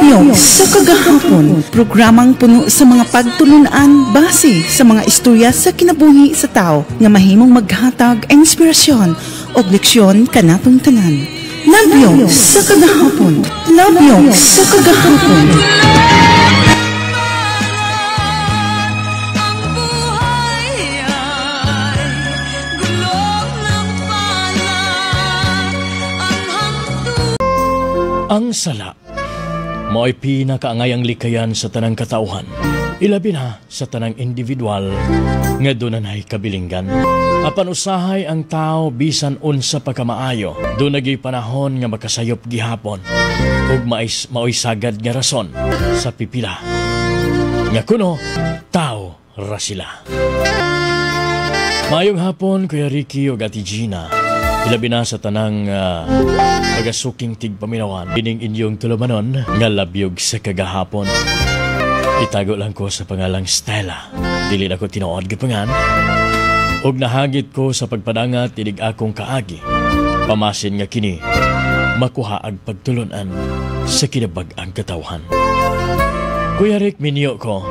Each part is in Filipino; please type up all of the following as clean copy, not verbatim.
Labyo sa kagahapon, programang puno sa mga pagtulunan base sa mga istorya sa kinabuhi sa tao nga mahimong maghatag inspirasyon o leksyon kanatong tanan. Labyo sa kagahapon, labyo sa kagahapon. Ang sala, mao'y pinakaangayang likayan sa tanang katauhan. Ilabi na sa tanang individual nga dunanay kabilinggan. Apan usahay ang tao bisan unsa pagkamaayo. Dunagay panahon nga makasayop gihapon ug mao'y sagad nga rason sa pipila. Nga kuno, tao ra sila. Maayong hapon, Kuya Ricky ug Ate Gina. Ilabi na sa tanang pagasuking tigpaminawan. Bining inyong tulumanon nga labyog sa kagahapon. Itago lang ko sa pangalang Stella. Dili na ko tinuod gipangan. Og nahagit ko sa pagpadangat inig akong kaagi. Pamasin nga kini makuha ag pagtulunan sa kinabag ang katawhan. Kuya Rick, minyo ko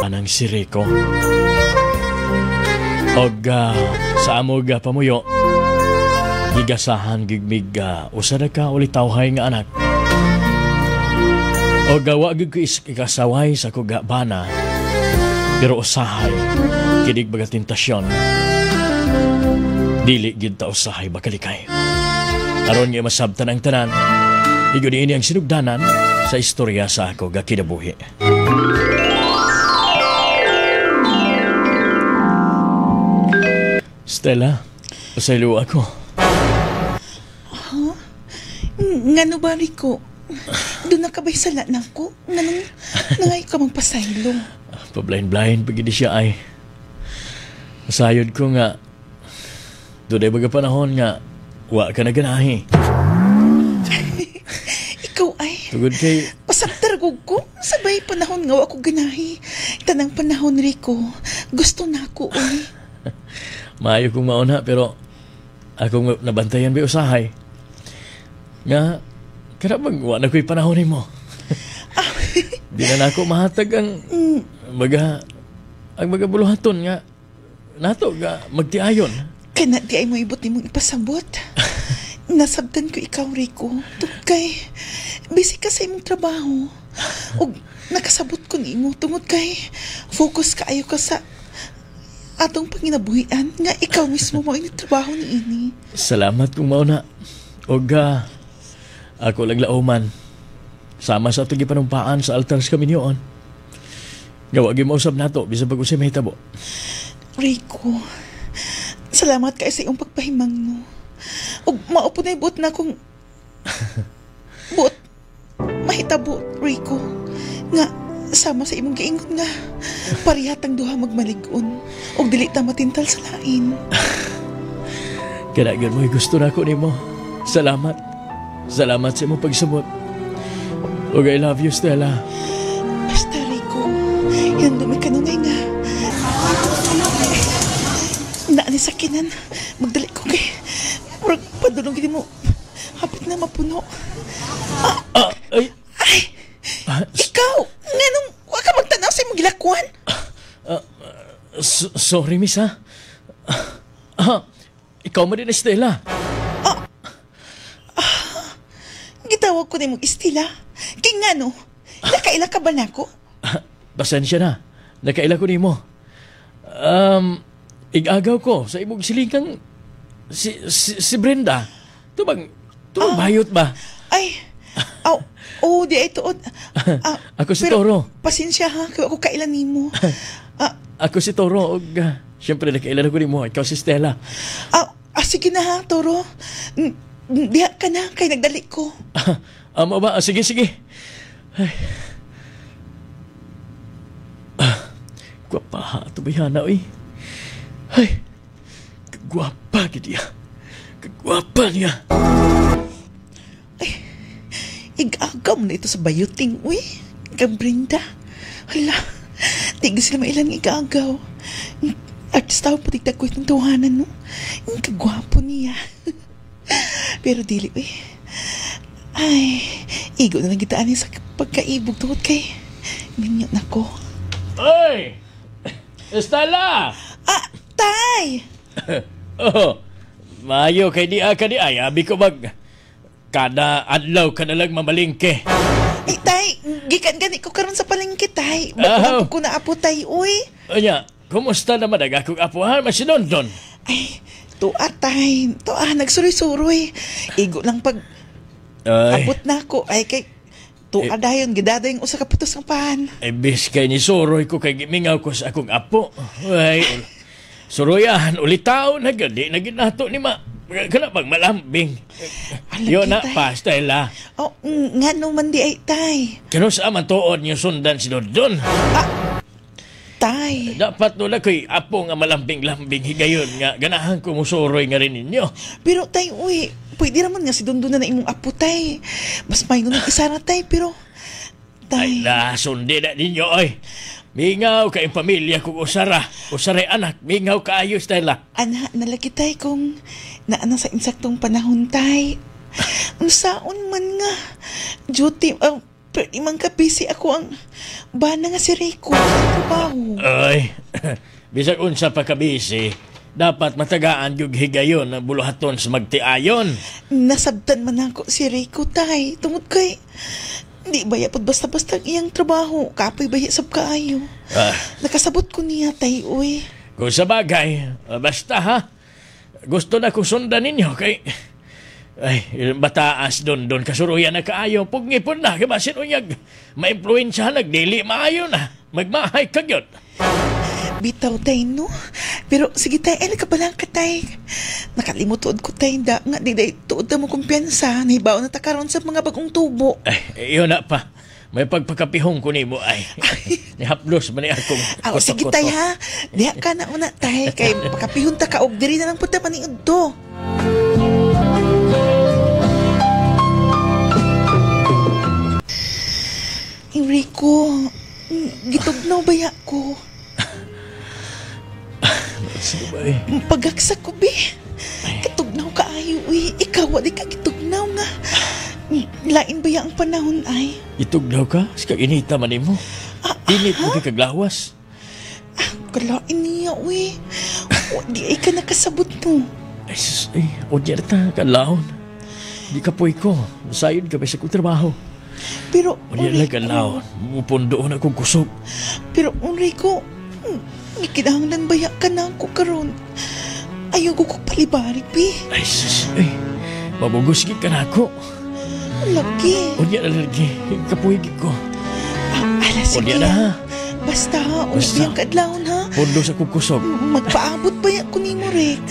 anang si Rico. Og sa amog pamuyo gigasahan gigmig usada ka ulit tawhay nga anak. O gawa gid ko ikasaway sa kugabana pero usahay kinig baga tentasyon dili gid ta usahay bakalikay. Aron nga masabtan ang tanan igud ini ang sinugdanan sa istorya sa ako ga kinabuhi. Stella, pasaylo ako. Ngano ba, Rico? Doon nakabay sala na ko. Nangay ka magpasaylong. Pa-blind-blind, pagindi siya ay. Masayod ko nga, doon ay baga panahon nga, wa ka na ganahi. Ikaw ay, tugod kay... pasagtargog ko. Sabay panahon nga, wa ko ganahi. Tanang panahon, Rico. Gusto na ako, uy. Maayo kong mauna, pero akong nabantayan ba usahay. Nga, karabang wala ko'y panahon mo. Di na ako mahatag ang baga buluhaton nga nato nga magtiayon. Kana di ay mo ibot ni mong ipasabot. Nasabtan ko ikaw, Rico. Kay busy ka sa imong trabaho. O nakasabot ko ni mo tungod kay focus ka ayo ka sa atong panginabuhian nga ikaw mismo mo ang trabaho ni ini. Salamat kung mauna. Og ako lang lauman. Sama sa itong gipanumpaan sa altar sa kami niyon. Gawag yung mausap na ito, bisang pag-usay mahitabo. Rico, salamat kayo sa iyong pagpahimang mo. O maupo na ibot na kung... Bot, mahitabo, Rico. Nga, sama sa imong giingon nga. Parihatang duha magmaligon. O dili ta matintal sa lain. Kanagan mo'y gusto na ako ni mo. Salamat. Salamat sa imong pagsabot. Og I love you, Stella. Basta, Rico. Yan dumi ka nungay nga. Naani sakinan. Magdali ko kay. Murag padulong mo. Hapit na mapuno. Ay! Ikaw! Nganong wag ka magtanaw sa imong gilakwan? Sorry, miss, ha? Ikaw mo din, Stella. Gitawag ko na mong istila. King nga no, nakaila ka ba na ko? Pasensya na. Nakaila ko ni mo. Igagaw ko sa imong silingkang si Brenda. Tubang bayot ba? Ay, di ay tuod. Ako si Toro. Pasensya ha, ako kailan ni mo. Ako si Toro. Siyempre, nakailan ko ni mo. Ikaw si Stella. Sige na ha, Toro. Diha ka na, kay nagdali ko. Amo ba? Sige. Ay. Gwapa ha, tubayana, uy. Ay, kagwapa niya. Kagwapa niya. Ay, igagam na ito sa bayuting, uy. Brenda. Hala, tigil sila mailang igagaw. Artista ko patigtag ko itong tawanan, no? Kagwapo niya. Pero dili, Ay, igo na lang kita sa pagkaibog tungod kay minyo na ko. Oy! Estela! Ah, tay! Oh, maayo kay di ka di ay. Abi ko kada adlaw ka na lang mamalingke. Ay, tay, gikan gani ko karon sa palengke, tay. Bago ko na apo, tay, uy. Onya, kumusta naman ang akong apuhan? Masinondon. Ay, tuwa, tay. Tuwa, nagsuroy-suroy. Igo lang pag Ay, abot na ako. Ay, kay tuwa dayon, gidada yung usa ka putos ng pan. bis kay ni suroy ko kay gimingaw ko sa akong apo. Ay, suroyahan, ulit tao na gadi, na ginato ni kana bang malambing. Alam Yo kita, na tay. pa, Stella. Oh, nga naman di ay, tay. Kano sa matuod niyo sundan si Dondon? Tay. Dapat nula ko'y apo nga malambing-lambing higayon nga ganahan ko musuroy nga rin ninyo. Pero, tay, uy, pwede naman nga si Dondon na imong apo, tay. Mas may nun isa na, tay, pero... Ay Tay, la, sundi na ninyo, oy. Mingaw kay pamilya kong usaray anak, mingaw kaayo, Stella. ana, nalaki, tay, kung naana sa insaktong panahon, tay. Unsaon man nga. Duty, pwede man kabisi ako ang bana nga si Rico sa trabaho. Ay, bisag unsa pa kabisi, dapat matagaan yung higayon ng buluhaton sa magtiayon. Nasabtan man ako si Rico, tay. Tungod kay... Di baya pod basta-basta ang iyang trabaho. Kapoy baya sab kaayo. Nakasabot ko niya, tay, uy. Kung sa bagay, basta ha, gusto na kong sundan ninyo kay... Ay, bataas doon kasuruyan na kaayo. Pugngipon na, kabasin unyag. Ma-influensya, nagdili, maayo na. Magmahay kagyot. Bitaw, tay, no? Pero sige, tay, ay nakabalang ka, tay. Nakalimutood ko, tay, da nga, di tuod na mo kumpiyansa. Nahibaw na takaroon sa mga bagong tubo. Ay, yun na pa. May pagpakapihong ko ni mo ay. Nihaplos man ni akong Aw, sige, tay, ha? Diha ka na una, tay. Kay pakapihon ta ka, og diri na lang punta paniod to. Enrico, gitugnaw baya ko. Sige ba eh? Pagaksak ko, be. Katugnaw ka ayo, uy. Ikaw, di ka kitugnaw nga. Lain ba ang panahon ay? Itugnaw ka? Sa kaginita man mo. Init mo kay kaglawas. Kalain niya, uy. Di ay ka nakasabot mo. Ay, sus, ay, odyerta, kalahon. Di ka po'y ko. Nasayod ka ba sa kong trabaho. Pero, Odyerta kalahon. Mupundoon akong kusog. Pero, Enrico, ikinahanglan baya ka na ako karon. Ayaw ko palibari, be. Ay, sus, ay. Mabugusgit ka na ako. Lagi. Odyerta lagi. Kapoy ko. Ala, sige. Odyerta ha. Basta, Basta. biyang kadlawon, ha? Pundo sa kong kusog. Magpaabot ba yan ko ni mo, Rick?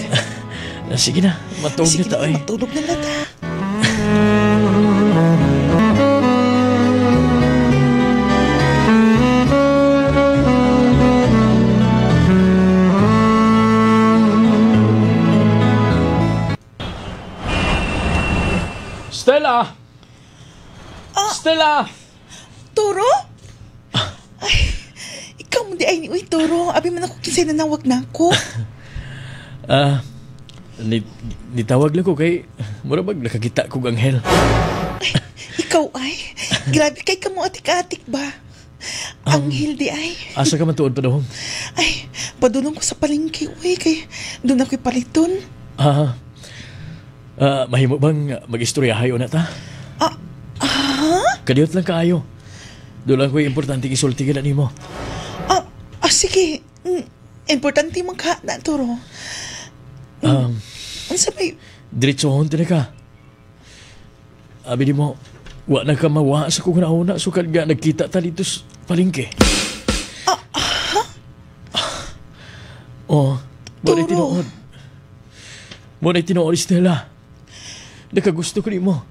Sige na. Matulog Sige na ta, ay. matulog na lata. Stella! Stella! Toro? Ay, ikaw mo di ay ni Uy, Toro. Abi man ako kisay na nawag na ako. Nitawag lang ko kay murabag nakakita ko anghel. Ikaw ay, grabe kay kamo atik-atik ba? Anghel di ay. Asa ka man tuod pa doon? Ay, padulong ko sa palengke, uy, kay doon ako'y paliton. Mahimo bang mag-istoryahay na ta? Kadiyot lang kaayo. Doon lang ko'y importante isulti ka na nimo. Sige. Importante mong ka na, Toro. Ano sabay? Diretsohon din ka. Abi di mo, wa na ka mawa sa kung nauna, sukad nga nagkita ta dito sa palengke. Mo na tinuod. Mo na tinuod, Stella. Nakagusto ko ni mo.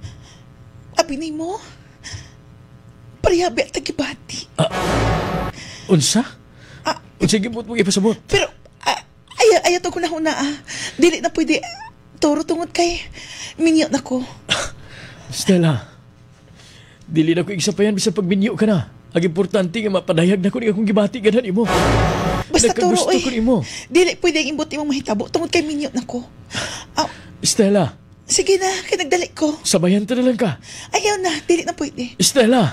Abi ni mo? Parihabi at tagibati. Unsa? Unsa gibot mo ipasabot? Pero, ayaw to ko na huna, Dili na pwede, Toro, tungod kay minyo na ko. Stella, dili na ko igsapayan bisa pagminyo ka na. Ang importante nga mapadayag na ko ni akong gibati ganan imo. Basta, Toro, Nakagusto ko nimo. Dili pwede ang imbot imong mahitabo tungod kay minyo na ko. Stella, Sige na, kay nagdali ko. sabayan ta na lang ka. Ayaw na, dili na pwede. Stella,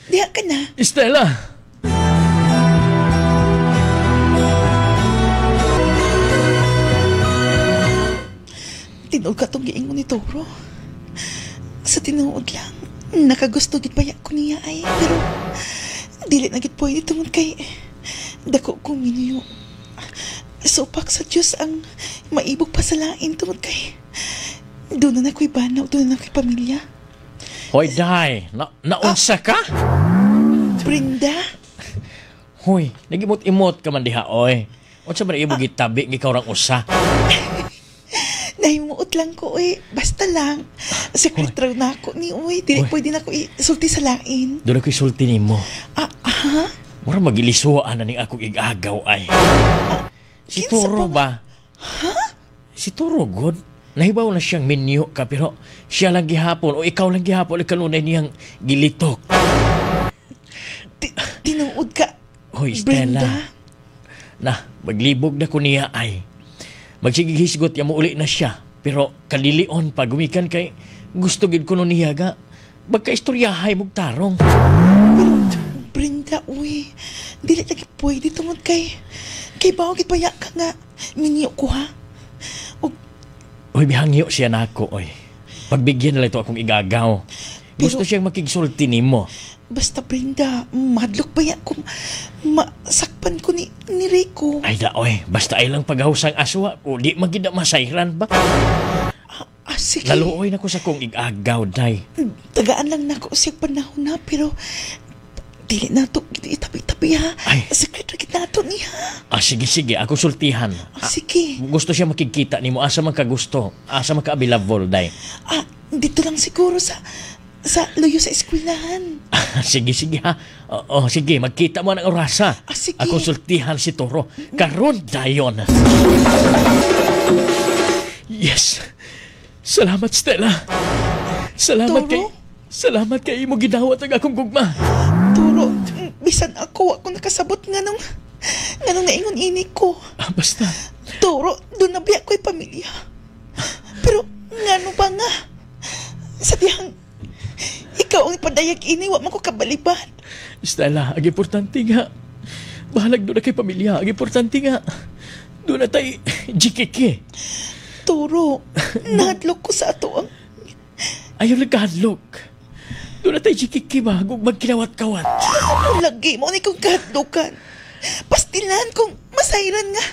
Diha ka na. Stella! Tinuod ka itong giingon ni Toro. Sa tinuod lang, nakagusto gid paya ko niya ay. Pero, dili na gid pwede tungod kay dako kong minyo. Supak sa Diyos ang maibog pa sa lain tungod kay doon na ako'y banaw, doon na ako'y pamilya. Hoy, day! Naunsa ka? Brenda? Hoy, nagimot-imot ka man diha, oy. Unsa man ibog gitabi, ikaw rang usa. Nahimuot lang ko, basta lang. Secret raw na ako ni, dili pwede na ako isulti sa lain. Doon ako'y sulti nimo. Ha? Mura magilisuan na ni akong igagaw ay. Si Toro ba? Ha? Si Toro, God. Nahibaw na siyang minyo ka, pero siya lang gihapon o ikaw lang gihapon kanunay niyang gilitok. Tinuod ka, Hoy, Stella. Brenda? Maglibog na ko niya ay. Magsigihisgot ya mo uli na siya. Pero kalilion pa gumikan kay gusto gid ko nun niya ga. Magkaistoryahay mong tarong. Brenda, dili lagi pwede tungod kay bawag ipaya ka nga. Minyo ko ha. Uy, bihangyo siya na ako, oy. Pagbigyan na lang ito akong igagaw. Gusto siyang makigsulti nimo. Basta Brenda, madlok pa yan kung masakpan ko ni Rico. Ay da, oy. Basta ay lang paghahusang aswa. O di magida masayran ba? Sige. Naluoy na ko sa kong igagaw, day. Tagaan lang na ako siya panahon na, pero dili na ito, itabi-tabi ha. Ay. Secret rin na ito niya. Sige. Ako sultihan. Sige. Gusto siya makikita nimo. Asa man ka gusto. Asa man ka abilabol, day. Dito lang siguro sa luyo sa eskwelahan. Sige ha. Sige. Magkita mo ng orasa. Sige. Ako sultihan si Toro. Karon dayon. Yes. Salamat, Stella. Salamat kay imo gidawat ang akong gugma. Toro, bisan ako nakasabot nga nung naingon ini ko. Basta. Toro, doon na biya ko'y pamilya. Pero, ngano ba nga? Sa diyang, ikaw ang ipadayag ini, wa man ko kabaliban. Stella, ang importante nga. Bahalag doon na kay pamilya. Ang importante nga. Doon na tayo, jikiki. Toro, nahadlok ko sa ato ang... Ayaw lang kahadlok. Doon na tayo jikiki ba? Kung magkinawat-kawat. Ano lagi mo ni kong kahadlokan? Pastilan kong masayran nga.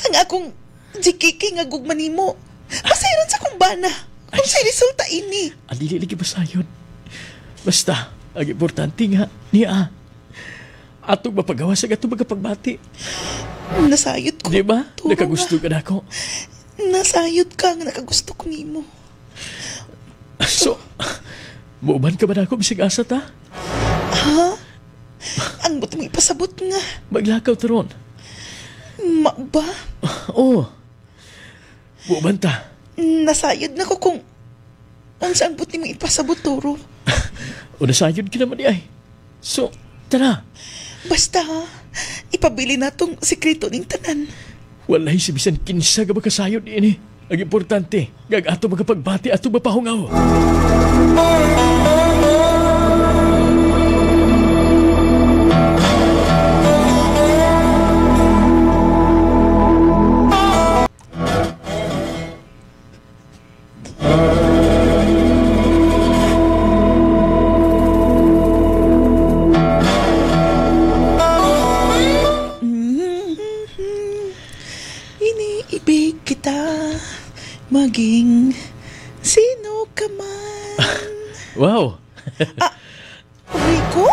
Ang akong jikiki nga gugman mo. Masayran sa kong bana. Kung sa'y resulta ini. Dili lagi ba sayon? Basta, ang importante nga, niya. Atong mapagawa sa gatong magapagbati. Nasayot ko. Di ba? Turo Nakagusto ka na ako. Nasayot ka nga nakagusto ko nimo. So, muuban ka ba na ako bisig asa ta? Ha? Ang buti mo ipasabot nga. Maglakaw taron. Ba? Oo. Muuban ta. Nasayod na ko kung saan buti mo ipasabot, Toro. O nasayod ka naman ay. So, tara. Basta ha, ipabili na tong sikreto ning tanan. Walay si bisan kinsa ka makasayod ini. Ang importante, gag-ato magapagbati ato mapahungaw. Iniibig kita, maging sino ka man. Wow! Rico?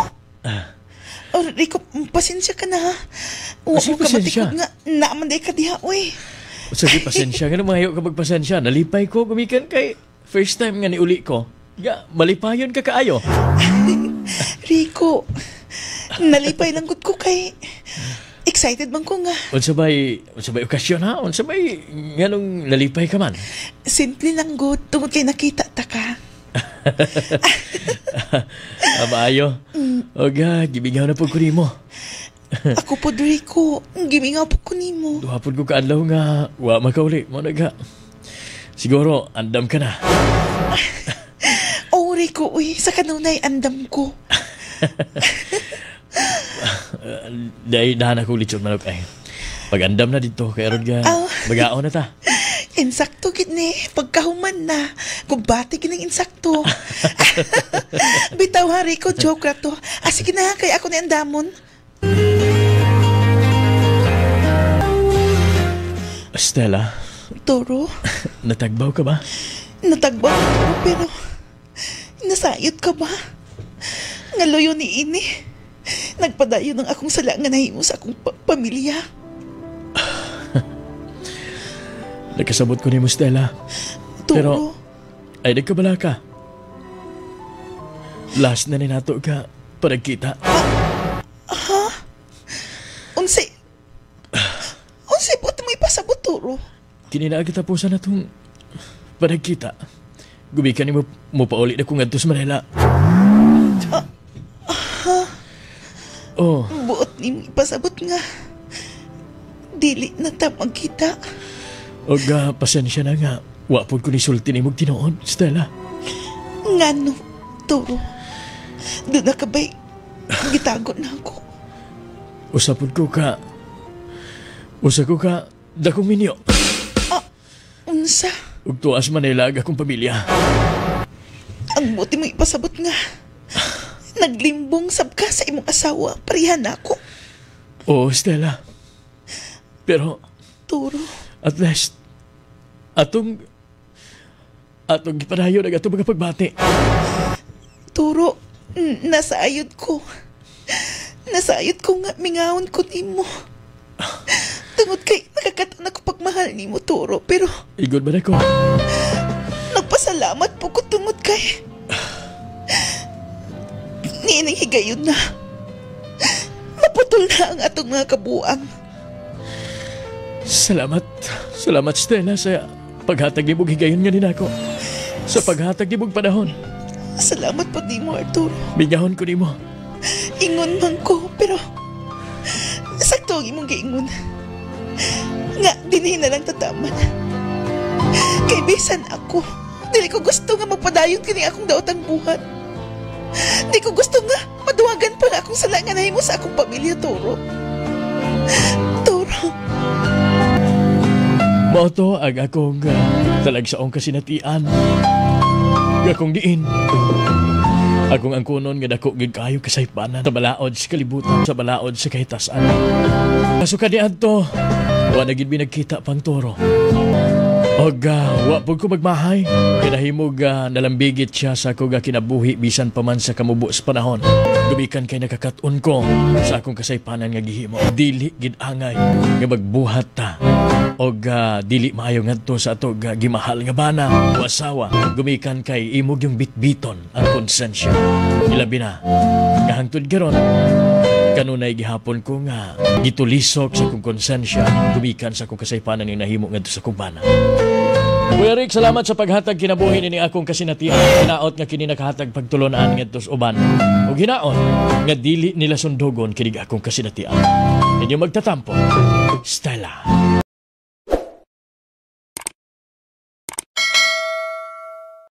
Rico, pasensya ka na ha. Kasi pasensya? Nga, naaman day ka diha, uy. Sige, pasensya. Nga naman ayaw ka magpasensya. Nalipay ko, gumikan kay first time nga ni uli ko. Malipayon ka kaayo. Rico, nalipay lang gud ko kay excited man ko nga. Unsabay okasyon ha? Unsabay nga nung nalipay ka man? Simple lang gud, tungod kay nakita ta ka. Maayo. Oga, gibigaw na po ko nimo. Ako po, Rico, gimingaw po ko nimo. Duhapon ko kaadlaw nga, wa makauli. Mo naga. Siguro, andam ka na. Oh, Rico, uy, sa kanunay andam ko. Dahil dahan ako lechon manok ay. Pag-andam na dito, kay Aron ka, magaon na ta. Insakto gid ni, pagkahuman na. Kumbati gining insakto. Bitaw ha, Rico, joke ra to. Sige na, kay ako ni andamon. Stella, Toro, natagbaw ka ba? natagbaw ko, pero nasayot ka ba? Ngaloyo ni ini. Nagpadayon ng akong sala nga nahimo sa akong pamilya. Nagkasabot ko ni mo, Stella. Toro, Pero, ay nagkabala ka. Last na ni nato ka, paragkita. unsi buti mo ipasabot, Toro. Kinina kita po sa natong paragkita. Gubikan ni mo pauli na kung adto sa Manila. Oh, Buot ni mo ipasabot nga. Dili na ta magkita. og pasensya na nga. Wapod ko ni sulti ni mong tinoon, Stella. Ngano, Toro? Doon na ka ba'y gitago na ako? Usapod ko ka. Usa ko ka, dakong minyo. Unsa? Ug tuas Manila akong pamilya. Ang buti mo ipasabot nga. Naglimbong sab ka sa imong asawa. Parihan ako. Oo, Stella. Pero, Toro, at least, atong gipadayon ang atong mga pagbati. Toro, nasayod ko. Nasayod ko nga mingawon ko nimo. Tungod kay nakakatan ako pagmahal nimo, Toro. Pero Igod ba na ko? nagpasalamat po ko tungod kay niining higayon na. Maputol na ang atong mga kabuang. Salamat. Salamat, Stella, sa paghatag ni mong higayon nga din ako. Sa paghatag ni mong panahon. Salamat po nimo, Arturo. Bigahon ko ni mo. Ingon man ko, pero sakto ang imong giingon. Nga, dinhin na lang tataman. Kay bisan ako, dili ko gusto nga magpadayon kini akong daotang buhat. Di ko gusto nga maduwagan pa nga akong sala nga nahimo sa akong pamilya, Toro. Toro. Moto ang akong talagsaong kasinatian. Akong diin. Akong ang kunon nga dako gid kayo kasaypanan sa balaod sa kalibutan, sa balaod sa kahitasan. Kaso kaniadto, wa na gid mi nagkita pang, Toro. Og wa pud ko magmahay. Kinahimog nalambigit siya sa akong kinabuhi bisan pa man sa kamubo sa panahon. Gumikan kay nakakatun ko sa akong kasaypanan nga gihimo. Dili gid angay nga magbuhat ta. Og dili maayo ngadto sa ato gimahal nga bana o asawa. Gumikan kay imog yung bitbiton ang konsensya. Ilabi na nga hangtod karon kanunay gihapon ko nga gitulisok sa akong konsensya gumikan sa akong kasaypanan nga nahimo ngadto sa akong bana. Kuya Rick, salamat sa paghatag kinabuhi ni akong kasinatian. Hinaot nga kini nakahatag pagtulonan ngadto sa uban. Ug hinaot nga dili nila sundogon kini akong kasinatian. Inyo magtatampo, Stella.